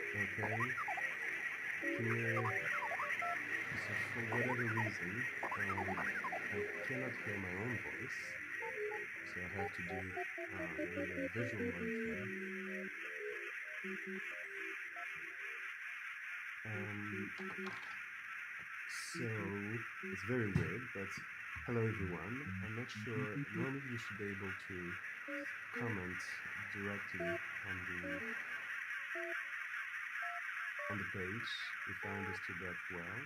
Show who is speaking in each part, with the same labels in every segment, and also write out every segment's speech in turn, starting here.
Speaker 1: Okay, here, so for whatever reason, I cannot hear my own voice, so I have to do with a visual monitor. So it's very weird, but hello everyone. I'm not sure, normally you should be able to comment directly on the page, if I understood that well.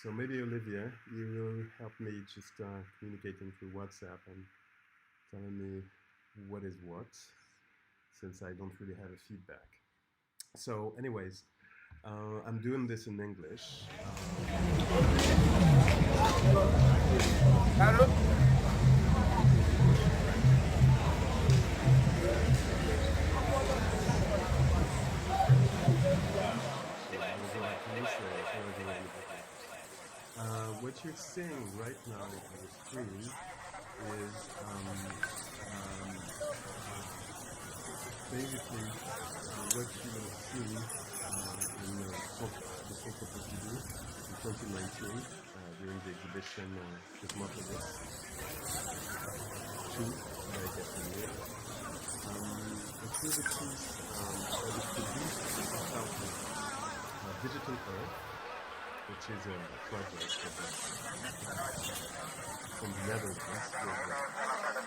Speaker 1: So maybe Olivia, you will help me just communicating through WhatsApp and telling me what is what, since I don't really have a feedback. So anyways, I'm doing this in English.
Speaker 2: Hello?
Speaker 1: What you're seeing right now on the screen is basically what you will see in the Centre Pompidou in 2019 during the exhibition Cosmopolis 2 by Capitalism. It was a piece that was produced out of Digital Earth, which is a project from the Netherlands with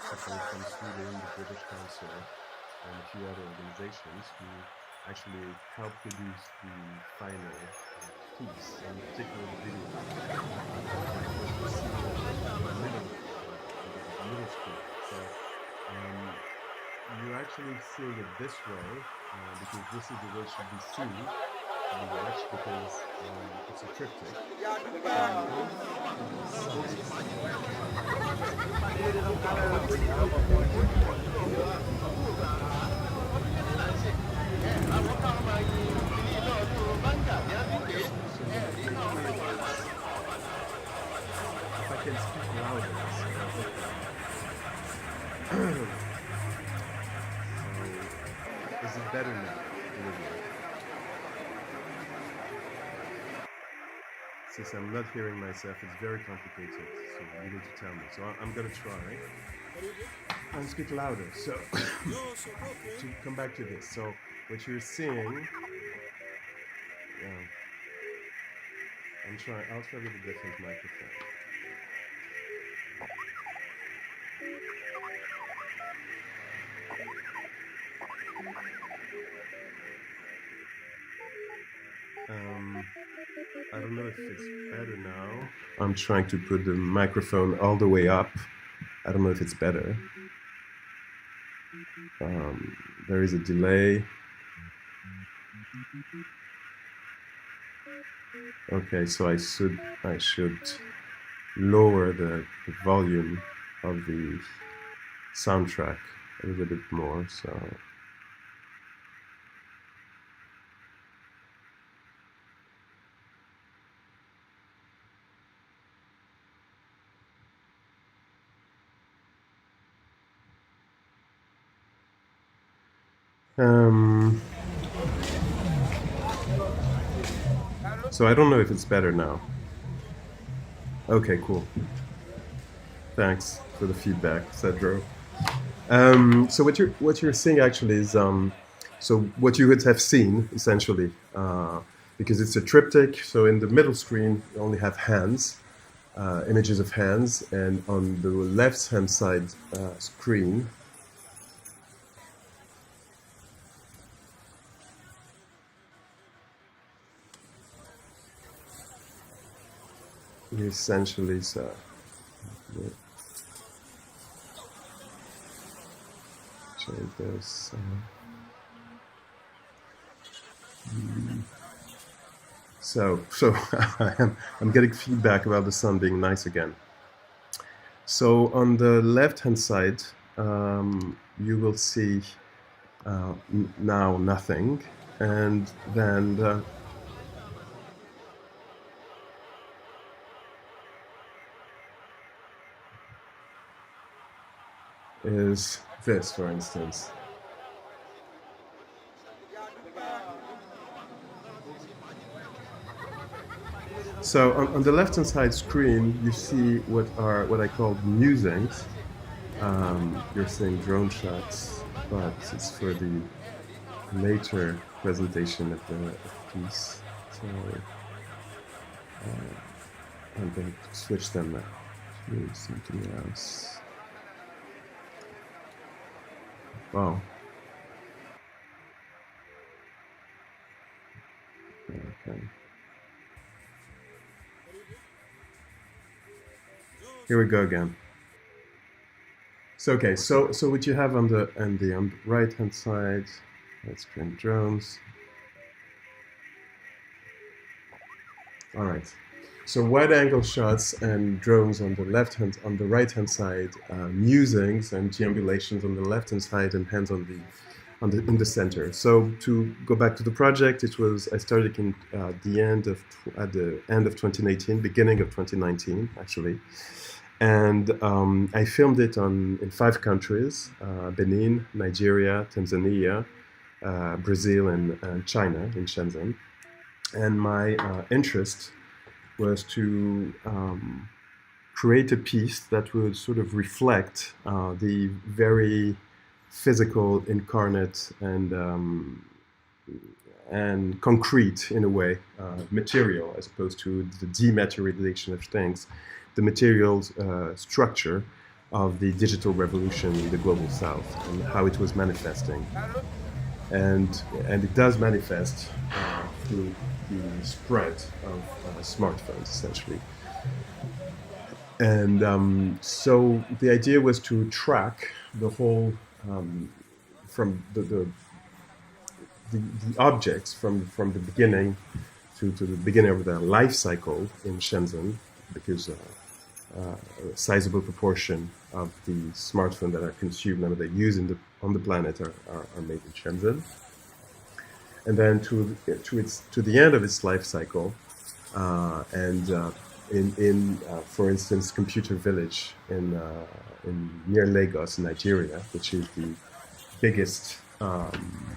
Speaker 1: support from Sweden, the British Council, and a few other organizations who actually helped produce the final piece, in particular the video. Middle school. So you're actually seeing it this way because this is the way it should be seen. Watch because it's a triptych. If I can speak louder, so, is it better now? Since I'm not hearing myself, it's very complicated, so you need to tell me. So I'm going to try and speak louder. So to come back to this, so what you're seeing, I'll try with a different microphone. I don't know if it's better now. I'm trying to put the microphone all the way up. I don't know if it's better. There is a delay. Okay, so I should lower the volume of the soundtrack a little bit more. So. So I don't know if it's better now. Okay, cool. Thanks for the feedback, Cedro. So what you're seeing actually is so what you would have seen essentially because it's a triptych. So in the middle screen you only have hands, images of hands, and on the left-hand side screen essentially change this. So I'm getting feedback about the sun being nice again. So on the left-hand side, you will see now nothing, and then is this, for instance. So on the left-hand side screen, you see what I call musings. You're seeing drone shots, but it's for the later presentation of the piece. So I'm going to switch them now to something else. Wow. Okay. Here we go again. So okay, so what you have on the right hand side, let's print drones. All right. So wide angle shots and drones on the right hand side, musings and deambulations on the left hand side, and hands in the center. So to go back to the project, I started at the end of 2018, beginning of 2019 actually, and I filmed it in 5 countries: Benin, Nigeria, Tanzania, Brazil, and China in Shenzhen. And my interest was to create a piece that would sort of reflect the very physical, incarnate, and concrete, in a way, material, as opposed to the dematerialization of things, the material structure of the digital revolution in the global south and how it was manifesting. And it does manifest through the spread of smartphones, essentially. And so the idea was to track the whole, from the objects from the beginning to the beginning of their life cycle in Shenzhen, because a sizable proportion of the smartphones that are consumed and that they use on the planet are made in Shenzhen. And then to the end of its life cycle, for instance, Computer Village in near Lagos, Nigeria, which is the biggest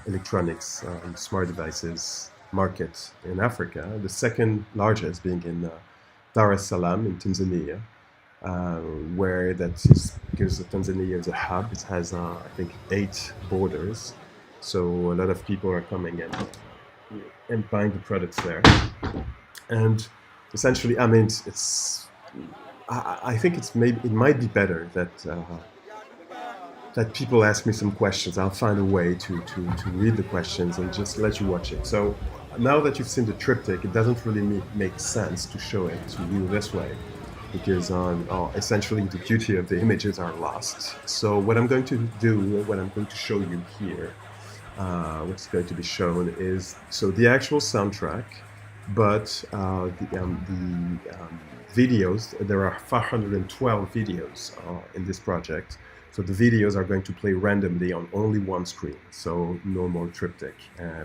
Speaker 1: electronics smart devices market in Africa, the second largest being in Dar es Salaam in Tanzania, where that is because Tanzania is a hub. It has, I think, 8 borders, so a lot of people are coming and buying the products there. And essentially, I mean, I think it might be better that people ask me some questions. I'll find a way to read the questions and just let you watch it. So now that you've seen the triptych, it doesn't really make sense to show it to you this way, because essentially the beauty of the images are lost. So what I'm going to do, what I'm going to show you here, what's going to be shown is the actual soundtrack, but the videos. There are 512 videos in this project. So the videos are going to play randomly on only one screen, so no more triptych,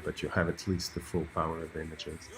Speaker 1: but you have at least the full power of the images.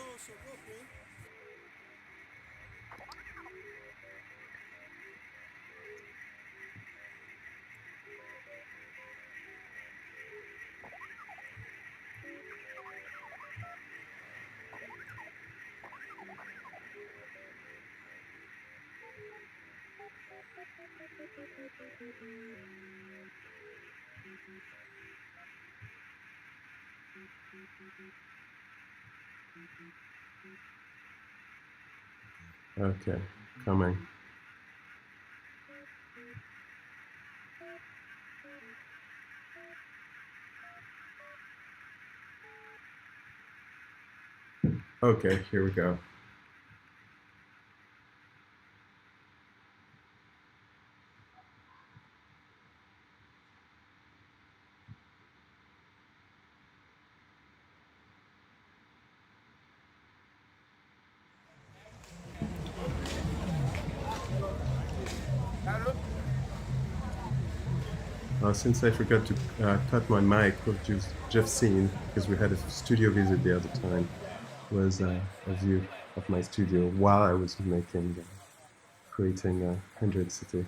Speaker 1: Okay, coming. Okay, here we go. Since I forgot to cut my mic, what you've just seen, because we had a studio visit the other time, was a view of my studio while I was creating Handroid City.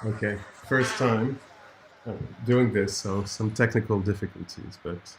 Speaker 1: Okay, first time doing this, so some technical difficulties, but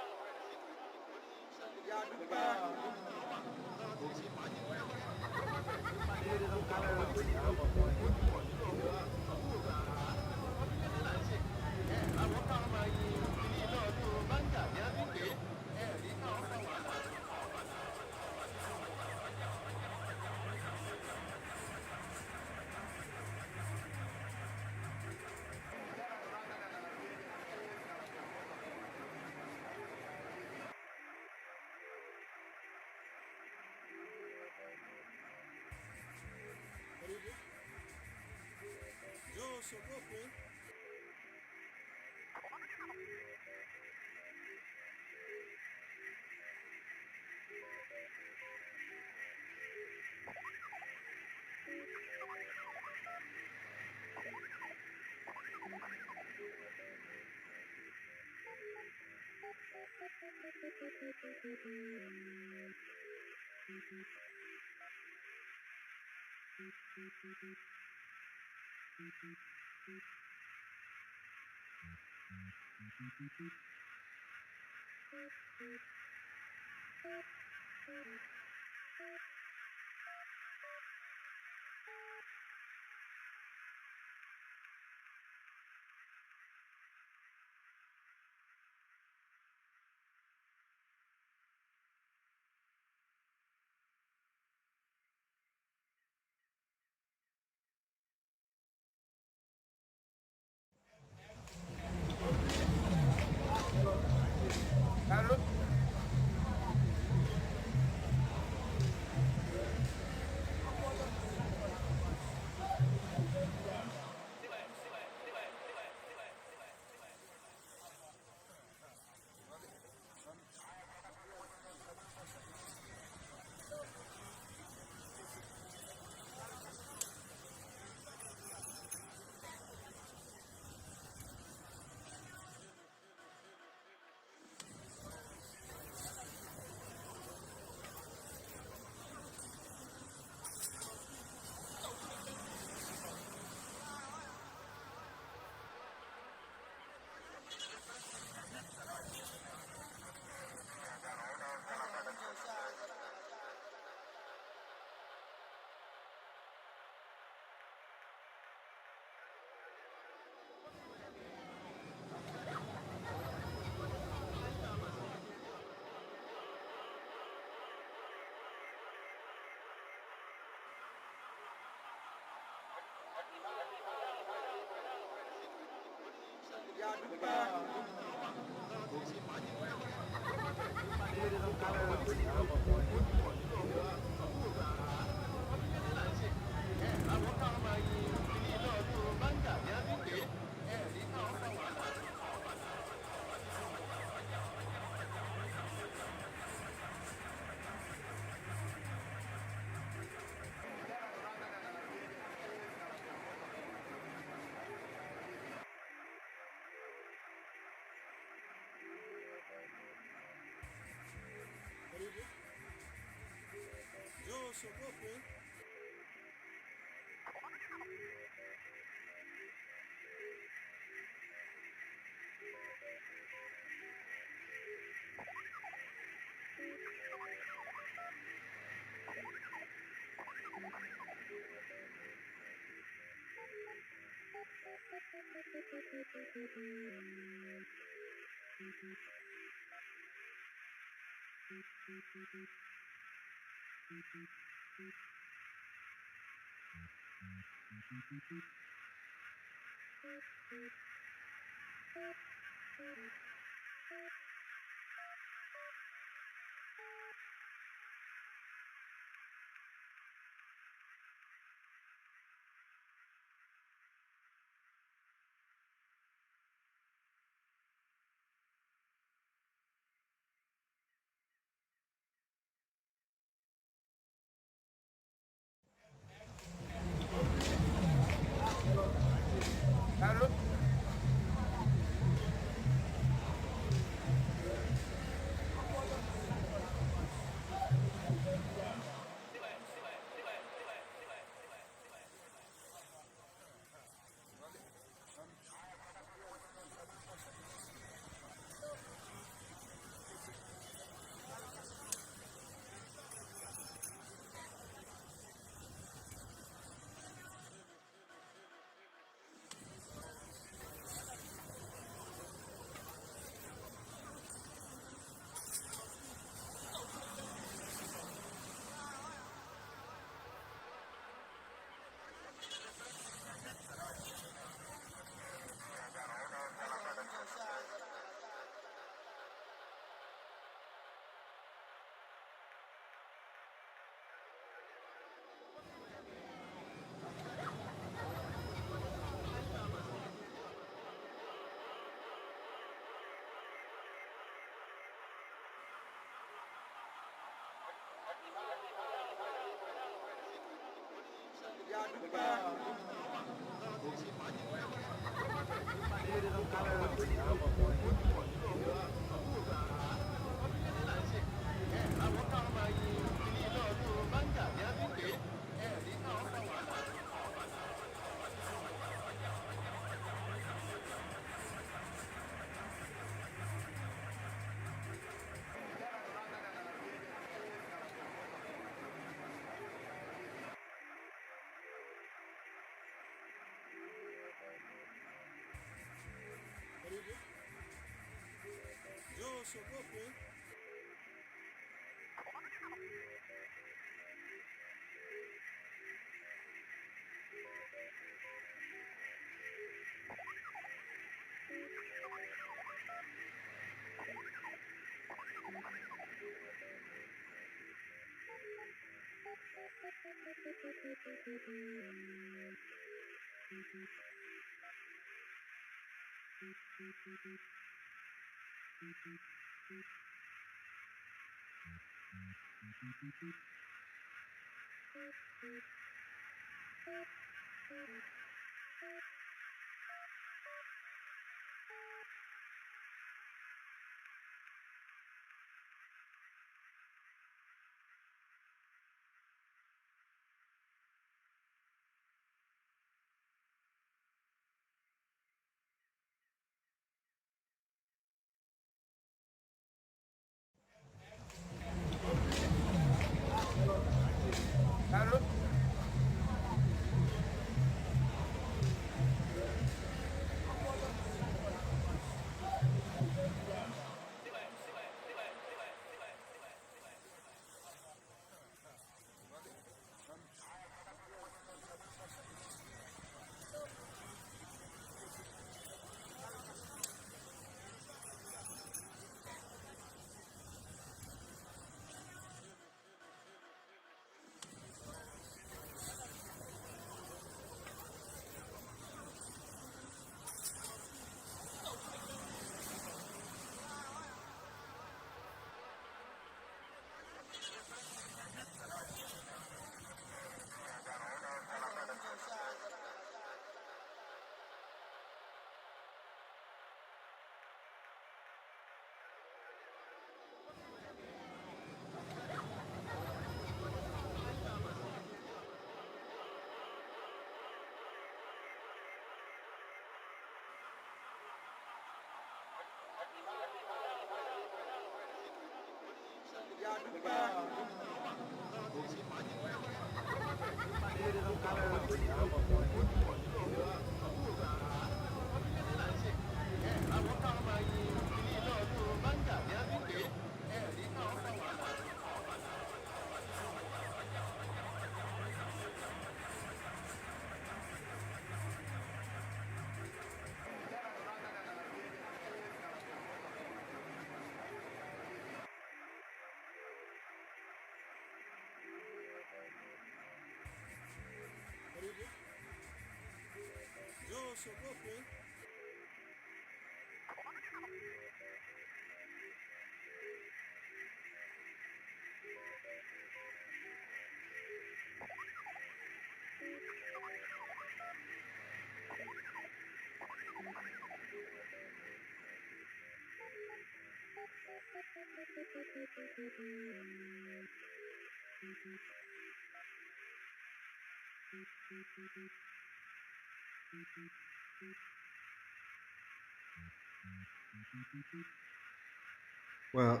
Speaker 1: Well,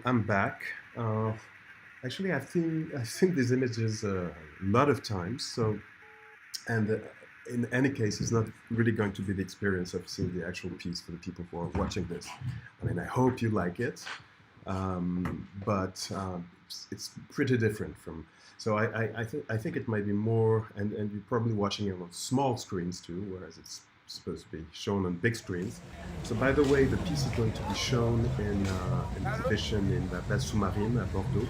Speaker 1: I'm back. Actually, I've seen these images a lot of times. So, and in any case, it's not really going to be the experience of seeing the actual piece for the people who are watching this. I mean, I hope you like it, but it's pretty different from. So I think it might be more, and you're probably watching it on small screens too, whereas it's supposed to be shown on big screens. So by the way, the piece is going to be shown in an exhibition in La Place Sous-Marine at Bordeaux,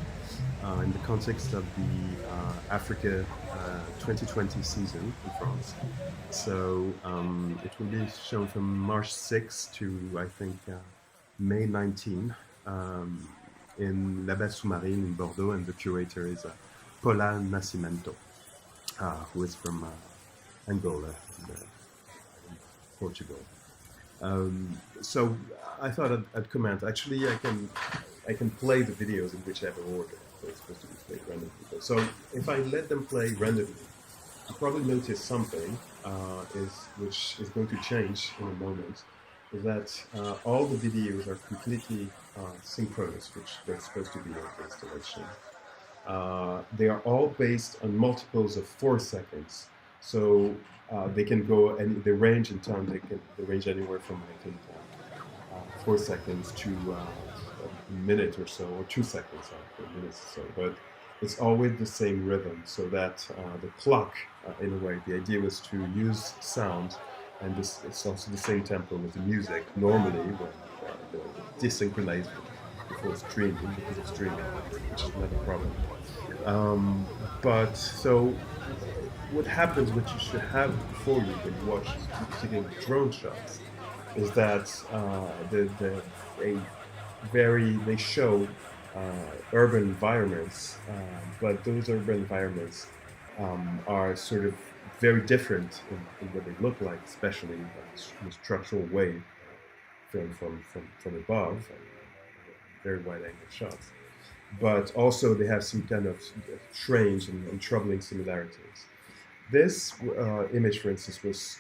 Speaker 1: in the context of the Africa 2020 season in France. So it will be shown from March 6 to, I think, May 19 in La Base Sous-Marine in Bordeaux, and the curator is Paula Nascimento, who is from Angola, Portugal. So I thought I'd comment. Actually, I can play the videos in whichever order. So it's supposed to be played randomly. So if I let them play randomly, you probably notice something which is going to change in a moment. Is that all the videos are completely synchronous, which they're supposed to be in the installation. They are all based on multiples of 4 seconds. So they can go, and they range in time. They range anywhere from, I think, 4 seconds to a minute or so, or 2 seconds after a minute or so. But it's always the same rhythm, so that the clock, in a way, the idea was to use sound, and it's also the same tempo as the music. Normally, when desynchronize before streaming, because of streaming, which is not a problem. But so what happens, what you should have before you when you watch particularly drone shots, is that they they show urban environments, but those urban environments are sort of very different in what they look like, especially in a structural way, filmed from above, and very wide angle shots. But also they have some kind of strange and troubling similarities. This image, for instance, was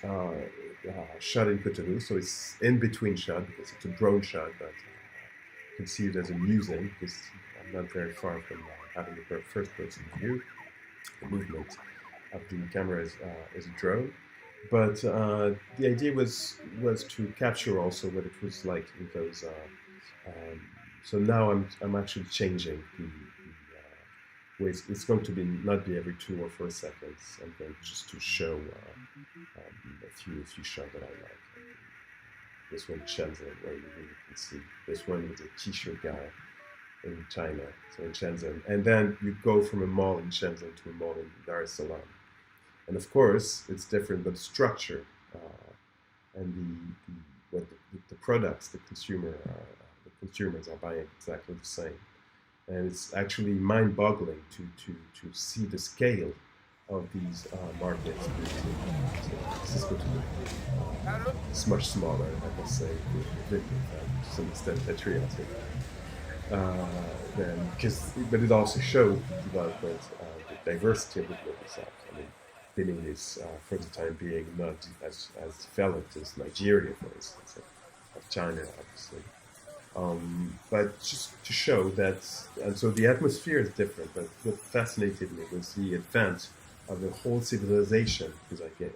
Speaker 1: shot in Cotonou, so it's in between shot because it's a drone shot, but conceived as amusing because I'm not very far from having the first-person view. The movement of the camera is a drone, but the idea was to capture also what it was like in those. So now I'm actually changing the way it's going to be not be every 2 or 4 seconds. I'm going just to show a few shots that I like. This one, Shenzhen, where you really can see. This one with the t-shirt guy in China, so in Shenzhen. And then you go from a mall in Shenzhen to a mall in Dar es Salaam. And of course, it's different, but the structure and the products the consumers are buying exactly the same. And it's actually mind-boggling to see the scale of these markets. It's much smaller, I must say, to some extent patriotic. But it also shows the development, the diversity of the global south. I mean, Benin is, for the time being, not as developed as Nigeria, for instance, of China, obviously. But just to show that, and so the atmosphere is different, but what fascinated me was the advance of the whole civilization, because I get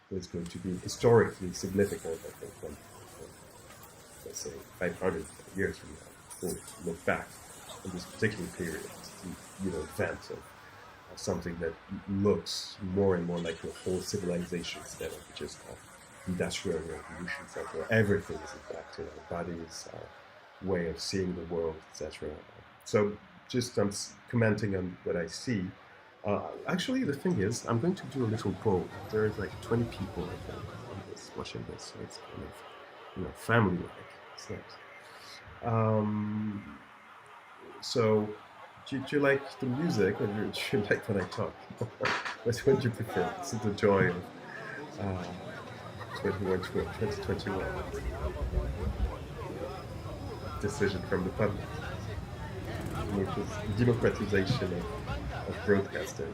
Speaker 1: it was going to be historically significant, I think, when, let's say, 500 years from now, we'll look back on this particular period, advent of something that looks more and more like the whole civilization instead of just industrial revolutions, where everything is impacted, our bodies, our way of seeing the world, etc. So just commenting on what I see. Actually, the thing is, I'm going to do a little poll. There is like 20 people, I think, on this, watching this, so it's kind of, family-like. It's not. So, do you like the music, or do you like when I talk? What would you prefer? This is the joy of 2021 decision from the public, which is democratization of broadcasting.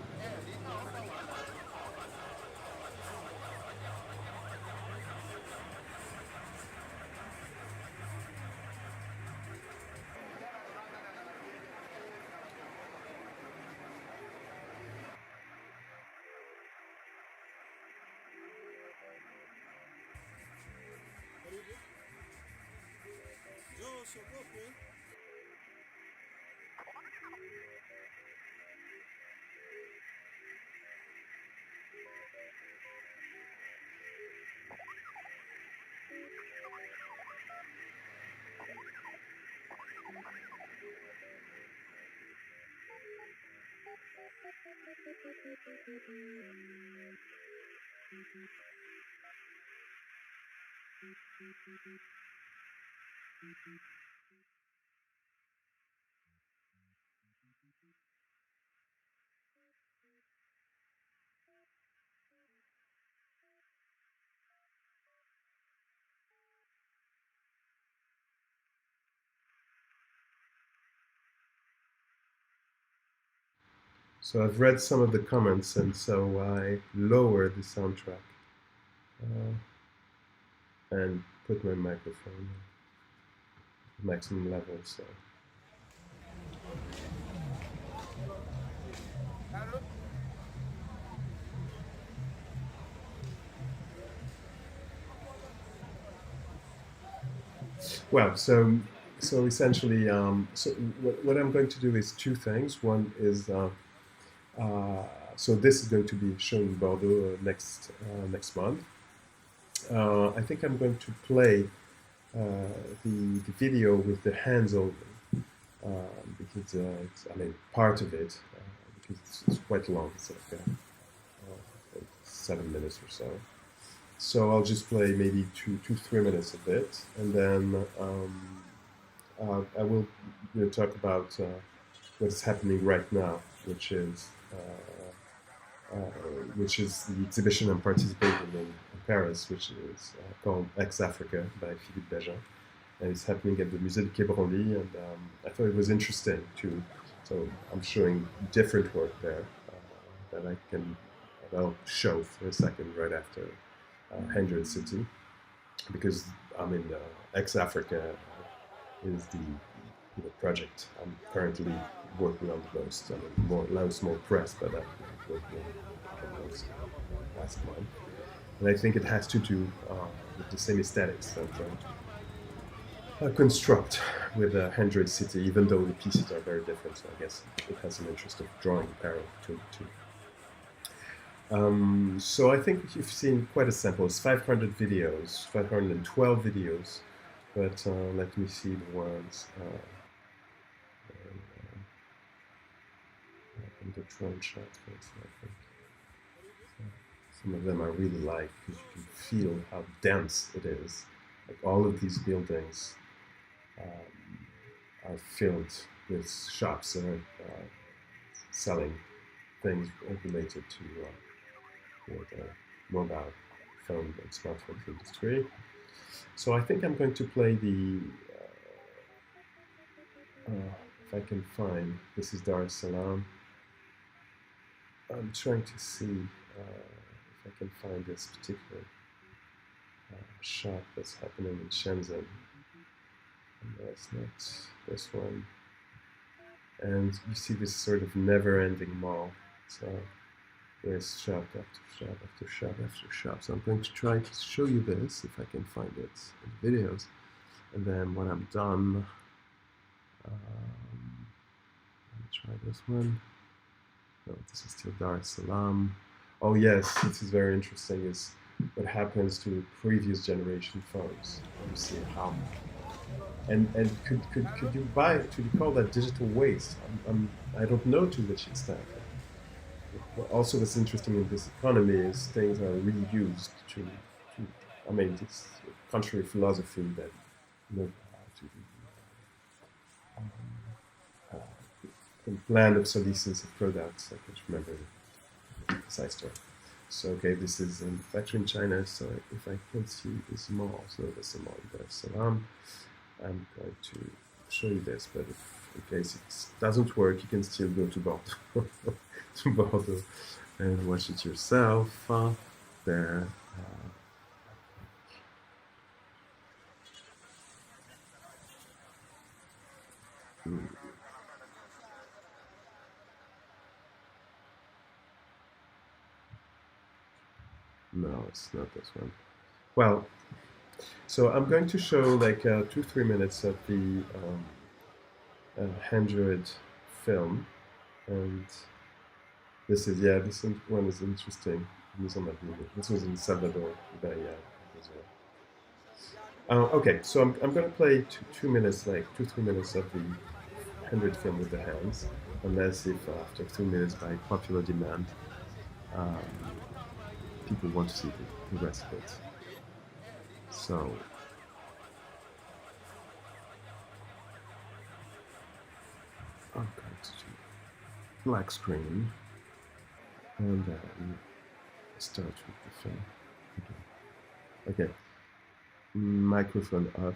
Speaker 1: So I've read some of the comments, and so I lowered the soundtrack and put my microphone at maximum level. So. Well, so essentially, so what I'm going to do is two things. One is so this is going to be shown in Bordeaux next month. I think I'm going to play the video with the hands only, because I mean, part of it, because it's quite long. It's like 7 minutes or so. So I'll just play maybe 3 minutes of it, and then I will talk about what is happening right now, which is the exhibition I'm participating in Paris, which is called Ex-Africa by Philippe Béjean. And it's happening at the Musée de Quai Branly, and I thought it was interesting too. So I'm showing different work there that I'll show for a second right after Handroid City, because I mean Ex-Africa is the project I'm currently working on the most. I mean, now it's more press, but I'm working on the most last month. And I think it has to do with the same aesthetics that construct with Handroid City, even though the pieces are very different. So I guess it has some interest of drawing a parallel between the two. So I think you've seen quite a sample. It's 500 videos, 512 videos, but let me see the ones in the drone shot. I think some of them I really like, because you can feel how dense it is. Like all of these buildings are filled with shops that are selling things related to the mobile phone and smartphone industry. So I think I'm going to play the, if I can find, this is Dar es Salaam. I'm trying to see if I can find this particular shot that's happening in Shenzhen. No, it's not this one. And you see this sort of never-ending mall. So there's shop after shop after shop after shop. So I'm going to try to show you this if I can find it in the videos. And then when I'm done, let me try this one. No, this is still Dar es Salaam. Oh yes, this is very interesting. Is what happens to previous generation phones. You see how, and could you call that digital waste? I don't know to which extent. Also, what's interesting in this economy is things are reused to I mean, it's contrary philosophy that you know to um, uh, the planned obsolescence of products. I can't remember the precise term. So okay, this is in factory in China. So if I can see this mall, so that's a mall in Dar es Salaam. I'm going to show you this, but if in case it doesn't work, you can still go to Bordeaux, to Bordeaux, and watch it yourself. There. Mm, no, it's not this one. Well, so I'm going to show like 2-3 minutes of the Handroid film, and this is one is interesting. This was in Salvador, Bahia, Brazil. Okay, so I'm going to play 2 minutes, like 2-3 minutes of the 100 film with the hands, unless if after 2 minutes by popular demand, um, people want to see the rest of it. So I'm going to do black screen and then start with the film. Okay, microphone off.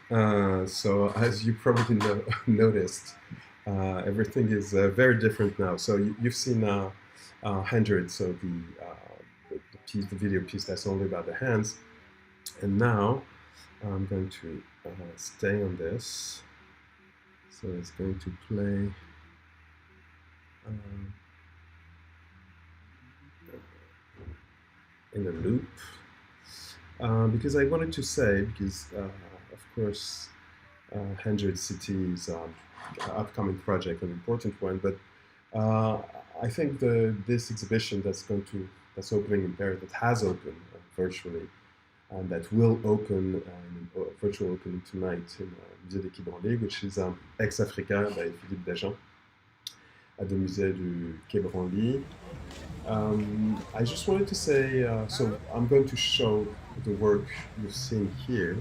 Speaker 1: So as you probably noticed, everything is very different now. So you've seen Handroid, so the piece, the video piece that's only about the hands, and now I'm going to stay on this. So it's going to play in a loop because I wanted to say, because of course Handroid City is an upcoming project, an important one, but I think this exhibition that's opening in Paris, that has opened virtually, and that will open virtual opening tonight in Musée des Quai Branly, which is Ex-Africa by Philippe Dagen at the Musée du Quai Branly. I just wanted to say, so I'm going to show the work you're seeing here.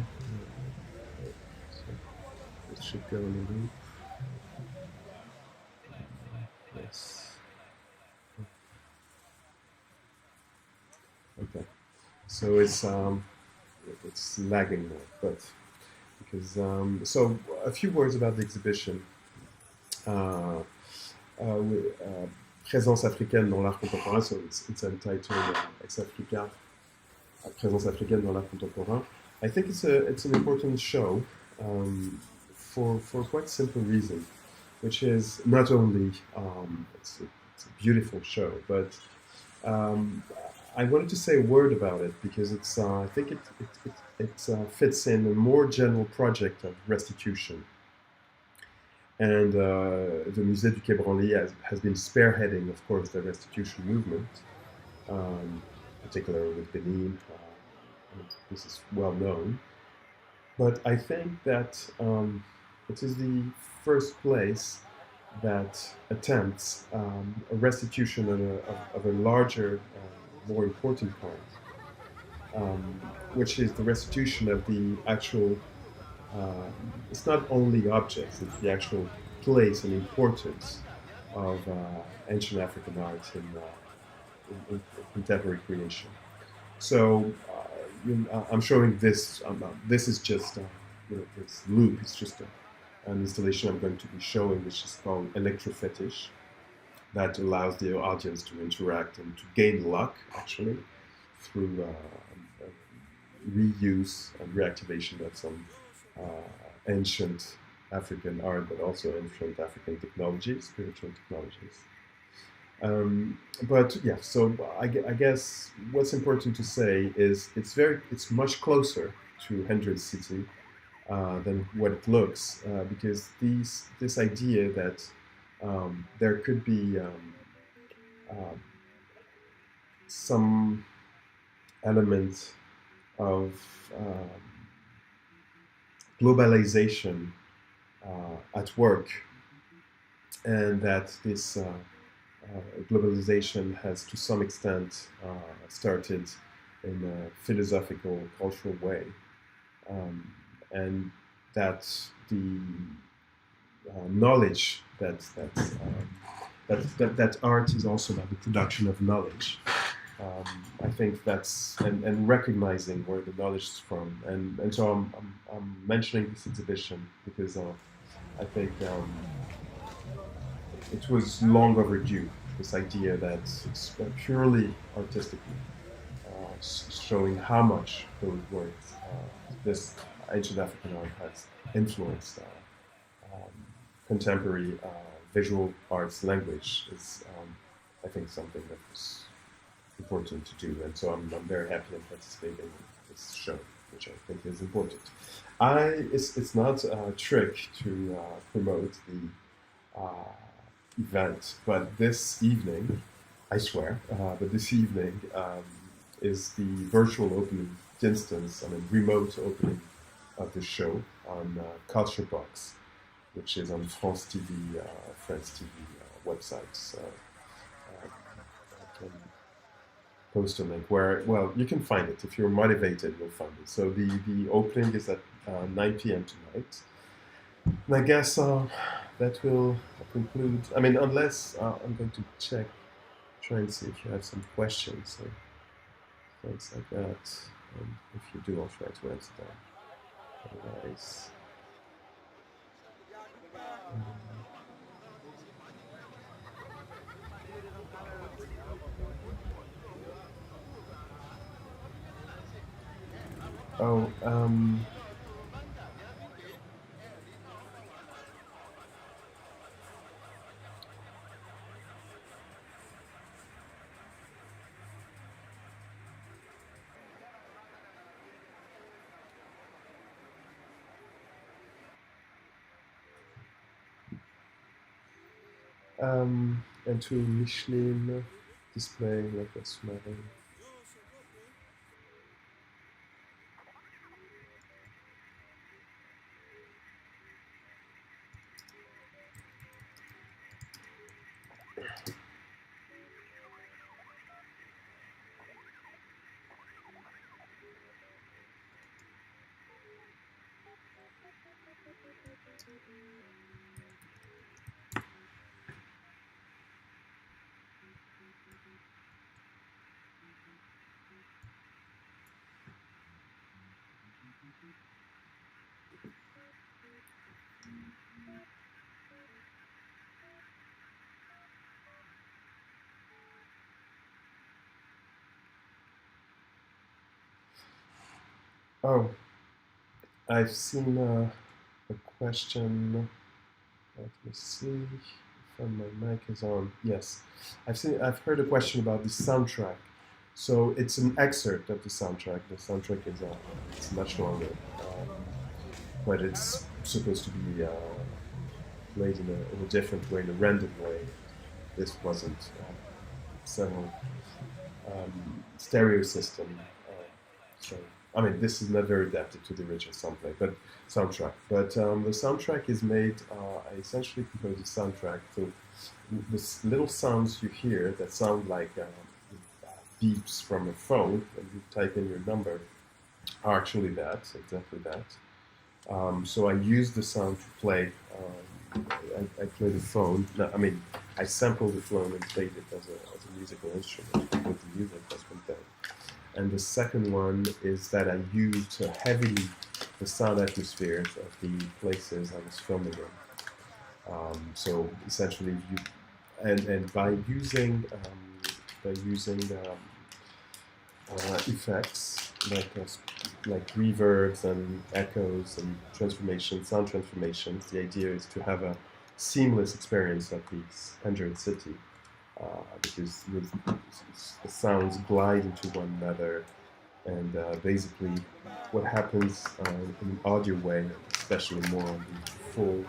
Speaker 1: So it should go in a loop. Yes. Okay. So it's lagging now, but because so a few words about the exhibition. Présence africaine dans l'art contemporain, so it's entitled Ex-Africa, Présence africaine dans l'art contemporain. I think it's an important show for quite simple reason, which is not only it's a beautiful show, but I wanted to say a word about it because it's I think it fits in a more general project of restitution. And the Musée du Quai Branly has been spearheading, of course, the restitution movement, particularly with Benin. This is well known. But I think that it is the first place that attempts a restitution of a larger, more important kind, which is the restitution of the actual. It's not only objects; it's the actual place and importance of ancient African art in contemporary creation. So I'm showing this. This is just this loop. It's just an installation I'm going to be showing, which is called Electrofetish, that allows the audience to interact and to gain luck, actually, through reuse and reactivation of some ancient African art, but also ancient African technologies, spiritual technologies. But yeah, so I guess what's important to say is it's much closer to Handroid City than what it looks, because this idea that there could be some element of globalization at work, and that this globalization has to some extent started in a philosophical, cultural way, and that the knowledge that art is also about the production of knowledge. I think that's and recognizing where the knowledge is from, and so I'm mentioning this exhibition because I think it was long overdue. This idea that it's purely artistically showing how much those works, this ancient African art has influenced contemporary visual arts language is, I think, something that was important to do, and so I'm very happy and participating in this show, which I think is important. It's not a trick to promote the event, but this evening, I swear, but this evening is the virtual opening instance, remote opening of the show on Culture Box, which is on France TV, France TV websites. I can post a link where, well, you can find it. If you're motivated, you'll find it. So the opening is at 9 p.m. tonight. And I guess that will conclude. I mean, unless I'm going to try and see if you have some questions or things like that. And if you do, I'll try to answer them. Nice. Oh, and to Michelin display like a smiling. Oh, I've seen a question. Let me see if my mic is on. Yes, I've heard a question about the soundtrack. So it's an excerpt of the soundtrack. The soundtrack is it's much longer, but it's supposed to be played in a different way, in a random way. This wasn't several stereo system. So I mean, this is not very adapted to the original soundtrack, But the soundtrack is made. I essentially composed the soundtrack. So the little sounds you hear that sound like beeps from a phone when you type in your number are actually that, exactly that. So I use the sound to play. I play the phone. No, I mean, I sample the phone and played it as a musical instrument with the music. That's one thing. And the second one is that I used heavily the sound atmospheres of the places I was filming in. So essentially, and by using effects like reverbs and echoes and transformations, sound transformations. The idea is to have a seamless experience of this Handroid City, because the sounds glide into one another, and basically what happens in an audio way, especially more on the full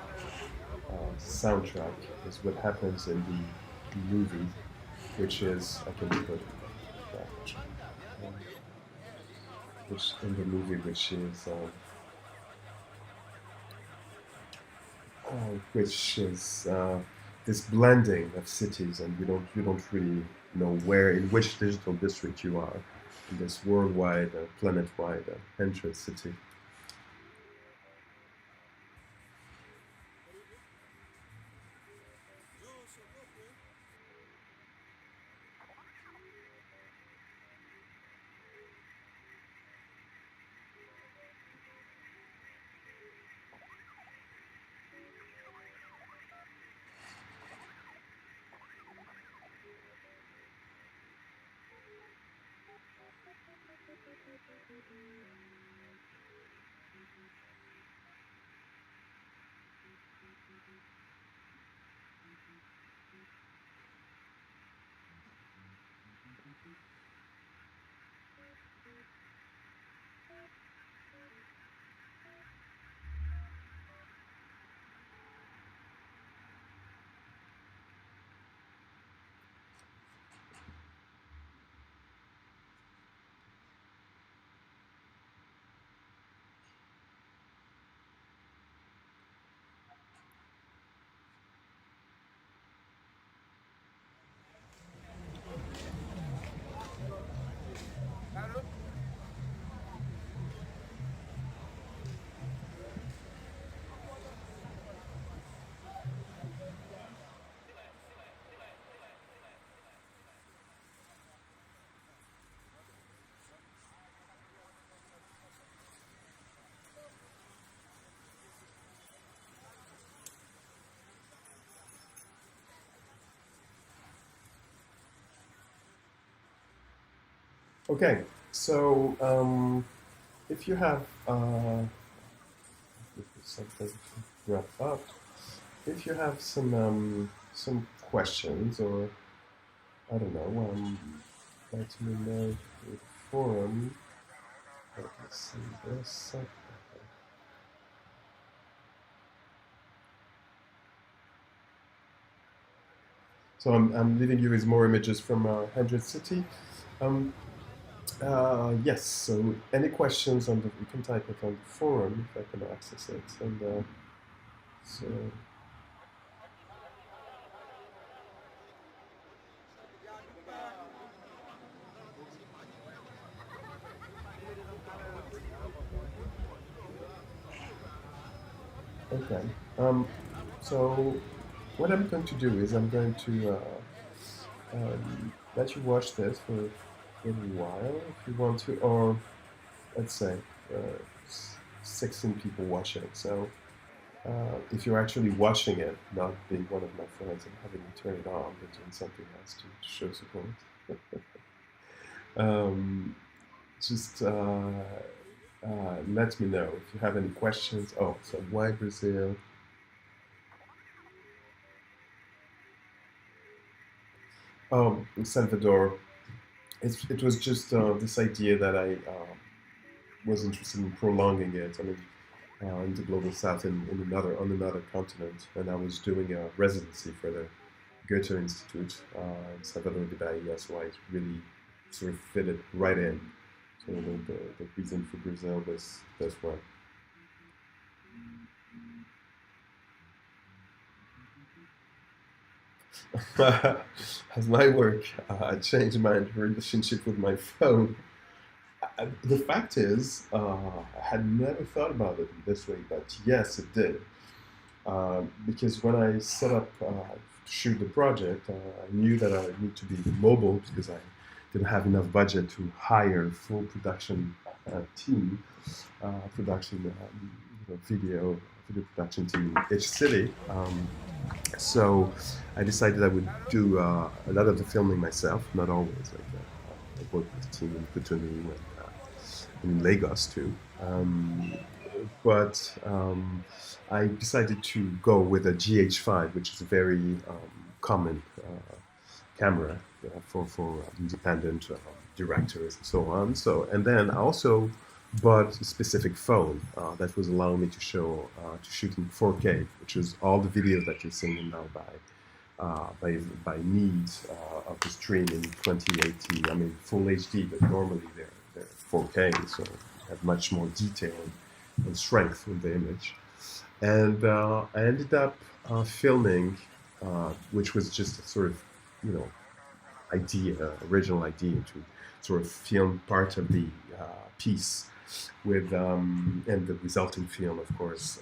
Speaker 1: soundtrack, is what happens in the movie, which is I can put that. Um, which in the movie, which is this blending of cities, and you don't really know where in which digital district you are in this worldwide, planet-wide Handroid City. Okay, so if you have something to wrap up, if you have some questions or I don't know, let me know through the forum. Let me see this. So I'm leaving you with more images from Handroid City. Um, yes, so any questions on the, you can type it on the forum if I can access it. And so, okay. Um, so what I'm going to do is I'm going to let you watch this for a little while if you want to, or let's say uh, 16 people watch it. So if you're actually watching it, not being one of my friends and having me turn it on, but doing something else to show support, um, just let me know if you have any questions. Oh, so why Brazil? Oh, in Salvador. It was just this idea that I was interested in prolonging it. I mean, in the global south in another on another continent, and I was doing a residency for the Goethe Institute in Salvador de Bahia, so I really sort of fit it right in. So the reason for Brazil was this one. As my work changed my relationship with my phone. The fact is, I had never thought about it this way, but yes, it did. Because when I set up to shoot the project, I knew that I need to be mobile because I didn't have enough budget to hire a full production team, production video production team in each city. So I decided I would do a lot of the filming myself, not always. Like I worked with a team in Cotonou and in Lagos too. But I decided to go with a GH5, which is a very common camera for independent directors and so on. So, and then I also bought a specific phone that was allowing me to shoot in 4K, which is all the videos that you're seeing now by needs of the stream in 2080. I mean, full HD, but normally they're 4K, so you have much more detail and strength in the image. And I ended up filming, which was just a sort of, you know, original idea to sort of film part of the piece with and the resulting film, of course,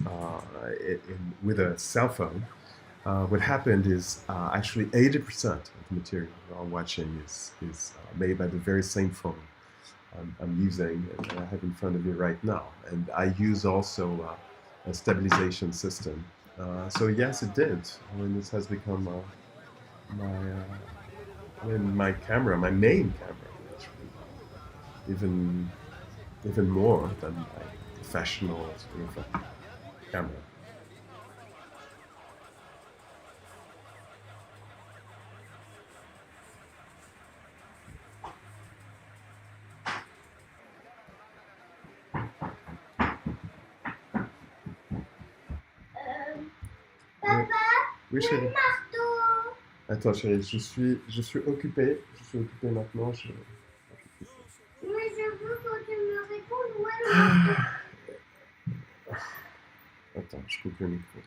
Speaker 1: with a cell phone. What happened is actually 80% of the material you're watching is made by the very same phone I'm using and I have in front of me right now. And I use also a stabilization system. So yes, it did. I mean, this has become my camera, my main camera, actually, even even more than my professional sort of camera. Oui, oui chérie. Attends, chérie, je suis occupé maintenant. Mais je veux que tu me répondes où est le marteau. Attends, je coupe le micro.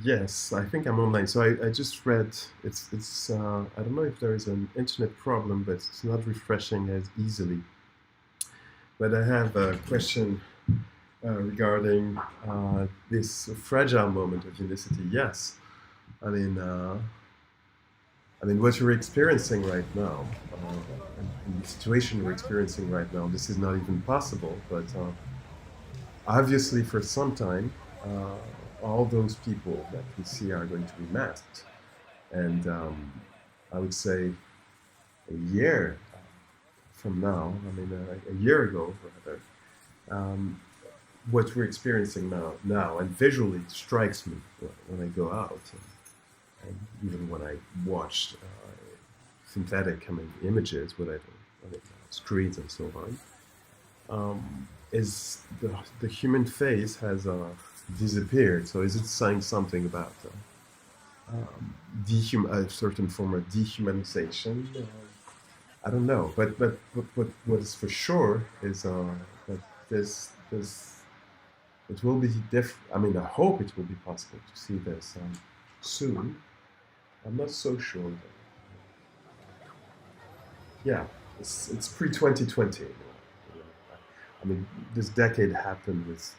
Speaker 1: Yes, I think I'm online. So I just read it's I don't know if there is an internet problem, but it's not refreshing as easily. But I have a question regarding this fragile moment of unicity. Yes, I mean what you're experiencing right now, and the situation we're experiencing right now. This is not even possible, but obviously for some time, all those people that we see are going to be masked. And I would say a year from now, a year ago, rather, um, what we're experiencing now, and visually it strikes me when I go out, and even when I watch synthetic images, whatever, screens and so on, is the human face has disappeared. So is it saying something about a certain form of dehumanization? I don't know, but what is for sure is that this it will be different. I mean, I hope it will be possible to see this soon. I'm not so sure. Yeah, it's pre 2020. I mean, this decade happened with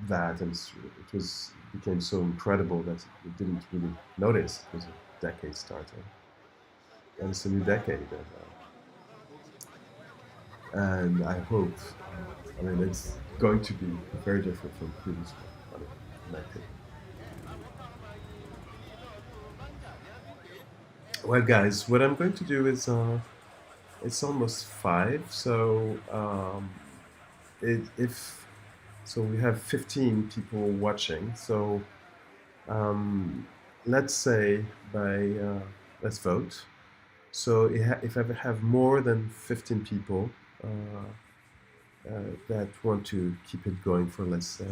Speaker 1: that, and it was became so incredible that we didn't really notice it was a decade starting, and it's a new decade, and I hope. I mean, it's going to be very different from the previous one. I mean, in my opinion. Well, guys, what I'm going to do is it's almost 5, so if so, we have 15 people watching. So let's say let's vote. So if I have more than 15 people that want to keep it going for, let's say,